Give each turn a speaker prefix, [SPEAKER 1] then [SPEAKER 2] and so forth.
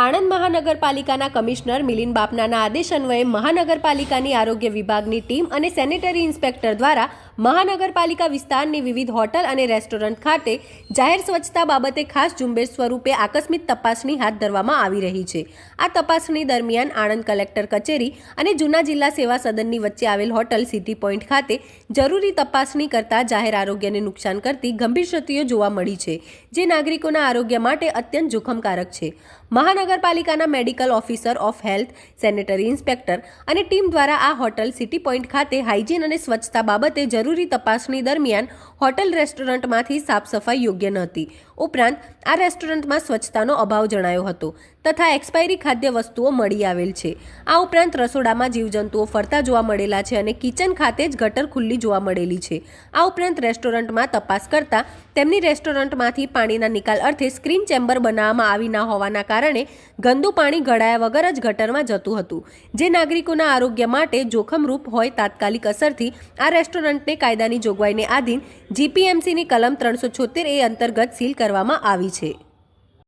[SPEAKER 1] આણંદ મહાનગરપાલિકાના કમિશનર મિલિંદ બાપનાના આદેશ અન્વયે મહાનગરપાલિકાની આરોગ્ય વિભાગની ટીમ અને સેનેટરી ઇન્સ્પેક્ટર દ્વારા મહાનગરપાલિકા વિસ્તારની વિવિધ હોટલ અને રેસ્ટોરન્ટ ખાતે જાહેર સ્વચ્છતા બાબતે ખાસ ઝુંબેશ સ્વરૂપે આકસ્મિક તપાસણી હાથ ધરવામાં આવી રહી છે। આ તપાસણી દરમિયાન આણંદ કલેક્ટર કચેરી અને જૂના જિલ્લા સેવા સદનની વચ્ચે આવેલ હોટલ સિટી પોઈન્ટ ખાતે જરૂરી તપાસણી કરતા જાહેર આરોગ્યને નુકસાન કરતી ગંભીર ક્ષતિઓ જોવા મળી છે, જે નાગરિકોના આરોગ્ય માટે અત્યંત જોખમકારક છે। મહાનગરપાલિકાના medical officer of health, sanitary inspector અને ટીમ દ્વારા આ હોટલ સિટી પોઈન્ટ ખાતે હાઇજીન અને સ્વચ્છતા બાબતે જરૂરી તપાસણી દરમિયાન હોટલ રેસ્ટોરન્ટમાંથી સાફ સફાઈ યોગ્ય નહોતી। ઉપરાંત આ રેસ્ટોરન્ટમાં સ્વચ્છતાનો અભાવ જણાયો હતો તથા એક્સપાયરી ખાદ્ય વસ્તુઓ મળી આવેલ છે। આ ઉપરાંત રસોડામાં જીવજંતુઓ ફરતા જોવા મળેલા છે અને કિચન ખાતે જ ગટર ખુલ્લી જોવા મળેલી છે। આ ઉપરાંત રેસ્ટોરન્ટમાં તપાસ કરતા તેમની રેસ્ટોરન્ટમાંથી પાણીના નિકાલ અર્થે સ્ક્રીન ચેમ્બર બનાવવામાં આવી ન હોવાના કારણે ગંદુ પાણી ગળાયા વગર જ ગટરમાં જતું હતું, જે નાગરિકોના આરોગ્ય માટે જોખમરૂપ હોય। તાત્કાલિક અસરથી આ રેસ્ટોરન્ટને કાયદાની જોગવાઈને આધીન જીપીએમસીની કલમ 376A અંતર્ગત સીલ કરવામાં આવી છે।